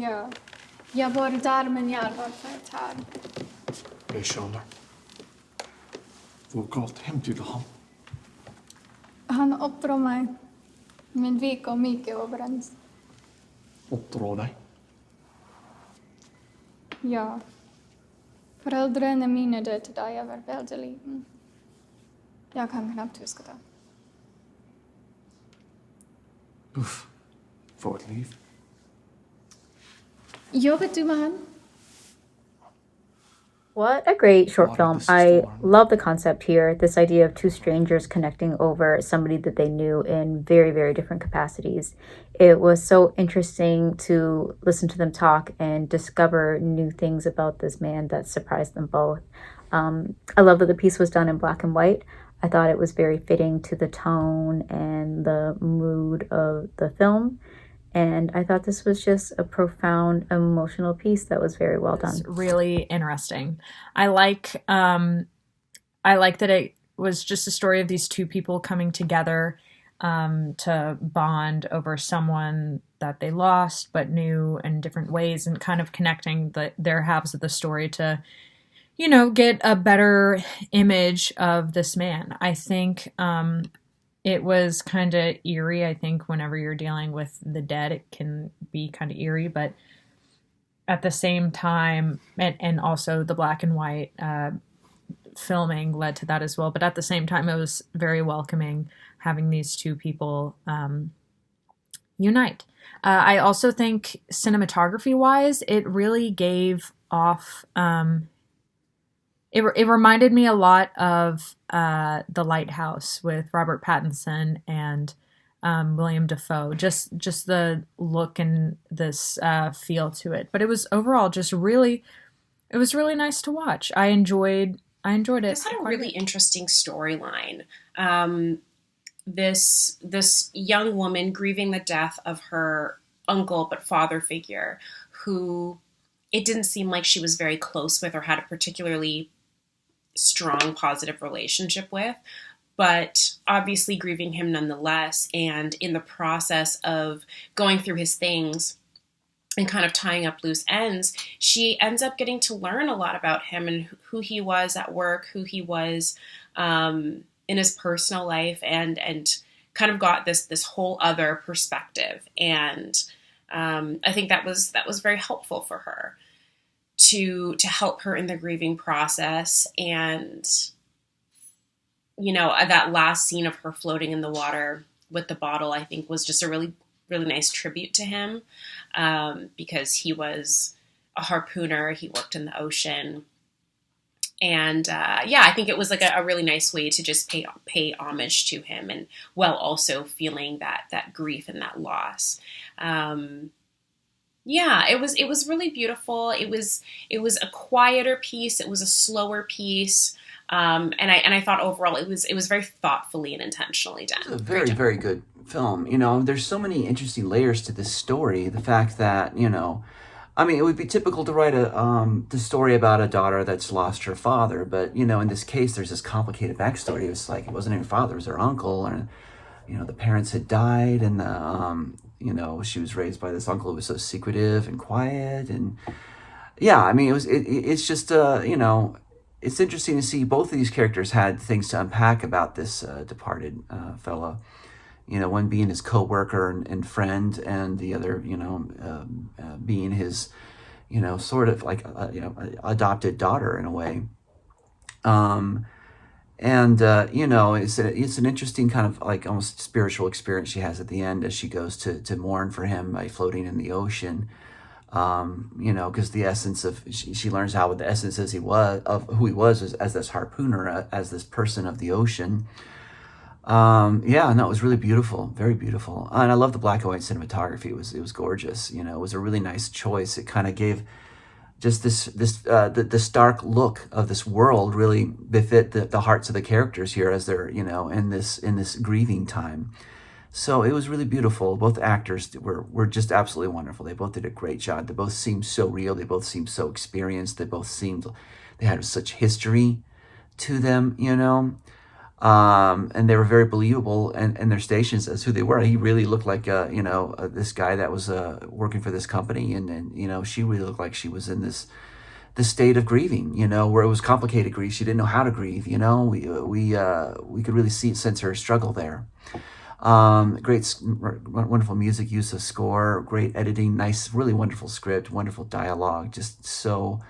Ja. Jag var där men jag var fett här. Jeg skjønner. Hvor galt hem du han? Han oppdrog mig. Men vi kom ikke overens. Oppdra deg? Ja. Foreldrene mine døde da jeg var veldig liten. Jeg kan knapt huske det. Uff. For et liv. Jobbet du med han? What a great short What film. is I storm? love the concept here, this idea of two strangers connecting over somebody that they knew in very, very different capacities. It was so interesting to listen to them talk and discover new things about this man that surprised them both. I love that the piece was done in black and white. I thought it was very fitting to the tone and the mood of the film. And I thought this was just a profound emotional piece that was very well done. It's really interesting. I like that it was just a story of these two people coming together to bond over someone that they lost but knew in different ways, and kind of connecting their halves of the story to, get a better image of this man. I think it was kind of eerie. I think whenever you're dealing with the dead, it can be kind of eerie, but at the same time, and also the black and white filming led to that as well. But at the same time, it was very welcoming having these two people unite. I also think cinematography-wise, it really gave off... It reminded me a lot of The Lighthouse with Robert Pattinson and William Dafoe. Just the look and this feel to it. But it was overall just really nice to watch. I enjoyed it. This had a really interesting storyline. This young woman grieving the death of her uncle but father figure, who it didn't seem like she was very close with or had a particularly strong positive relationship with, but obviously grieving him nonetheless. And in the process of going through his things and kind of tying up loose ends, she ends up getting to learn a lot about him and who he was at work, who he was in his personal life, and kind of got this whole other perspective. And I think that was very helpful for her to help her in the grieving process. And, that last scene of her floating in the water with the bottle, I think was just a really, really nice tribute to him, because he was a harpooner. He worked in the ocean. And, I think it was like a really nice way to just pay homage to him, and while also feeling that grief and that loss. It was really beautiful. It was a quieter piece. It was a slower piece. And I thought overall it was very thoughtfully and intentionally done. It's a very, very good film. There's so many interesting layers to this story. The fact that, it would be typical to write the story about a daughter that's lost her father. But, in this case, there's this complicated backstory. It was like, it wasn't her father, it was her uncle. And, the parents had died, and she was raised by this uncle who was so secretive and quiet. And it's just, it's interesting to see both of these characters had things to unpack about this departed fellow. One being his co-worker and friend, and the other, being his, sort of like, adopted daughter in a way. It's an interesting kind of like almost spiritual experience she has at the end as she goes to mourn for him by floating in the ocean. Because the essence of, she learns how the essence of who he was as this harpooner, as this person of the ocean. It was really beautiful, very beautiful. And I love the black and white cinematography. It was gorgeous. It was a really nice choice. It kind of gave just the stark look of this world really befit the hearts of the characters here as they're, in this grieving time. So it was really beautiful. Both actors were just absolutely wonderful. They both did a great job. They both seemed so real. They both seemed so experienced. They both seemed, they had such history to them, And they were very believable in their stations as who they were. He really looked like, this guy that was working for this company, and she really looked like she was in this state of grieving, where it was complicated grief. She didn't know how to grieve. We could really sense her struggle there. Wonderful music, use of score, great editing, nice, really wonderful script, wonderful dialogue, just so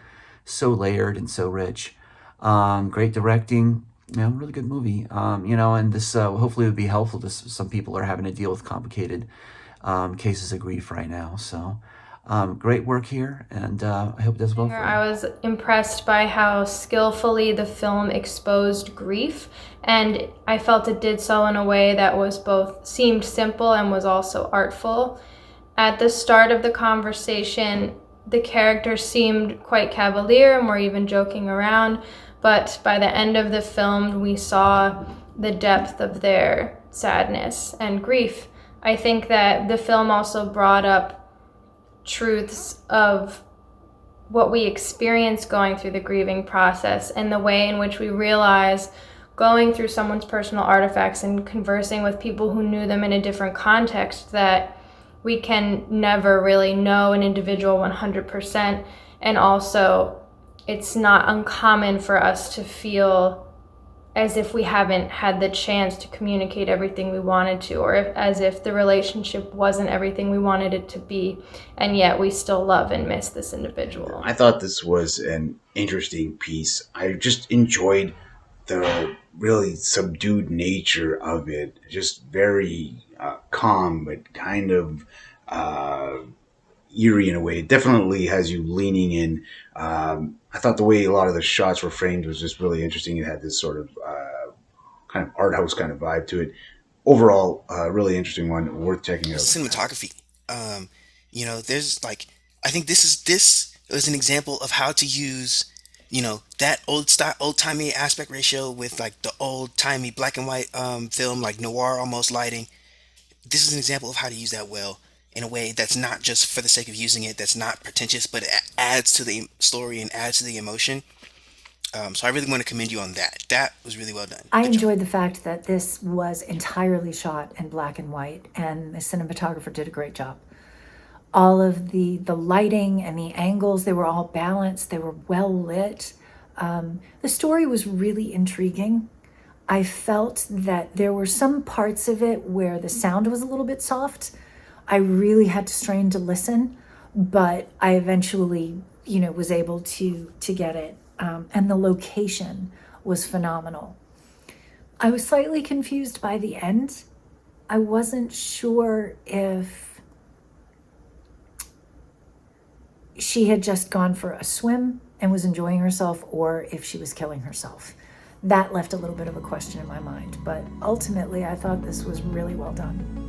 layered and so rich. Great directing, really good movie. And this hopefully would be helpful to some people who are having to deal with complicated cases of grief right now. So great work here, and I hope it does well for you. I was impressed by how skillfully the film exposed grief, and I felt it did so in a way that was both seemed simple and was also artful. At the start of the conversation, the characters seemed quite cavalier and were even joking around, but by the end of the film, we saw the depth of their sadness and grief. I think that the film also brought up truths of what we experience going through the grieving process, and the way in which we realize going through someone's personal artifacts and conversing with people who knew them in a different context, that we can never really know an individual 100%. And also, it's not uncommon for us to feel as if we haven't had the chance to communicate everything we wanted to, or as if the relationship wasn't everything we wanted it to be, and yet we still love and miss this individual. I thought this was an interesting piece. I just enjoyed the really subdued nature of it. Just very calm, but kind of eerie in a way. It definitely has you leaning in. I thought the way a lot of the shots were framed was just really interesting. It had this sort of kind of art house kind of vibe to it. Overall, really interesting one, worth checking out. Cinematography. There's I think this is an example of how to use, that old timey aspect ratio with the old timey black and white film, like noir almost lighting. This is an example of how to use that well, in a way that's not just for the sake of using it, that's not pretentious, but it adds to the story and adds to the emotion. So I really want to commend you on that. That was really well done. I enjoyed the fact that this was entirely shot in black and white, and the cinematographer did a great job. All of the lighting and the angles, they were all balanced, they were well lit. The story was really intriguing. I felt that there were some parts of it where the sound was a little bit soft. I really had to strain to listen, but I eventually, was able to get it. And the location was phenomenal. I was slightly confused by the end. I wasn't sure if she had just gone for a swim and was enjoying herself, or if she was killing herself. That left a little bit of a question in my mind, but ultimately I thought this was really well done.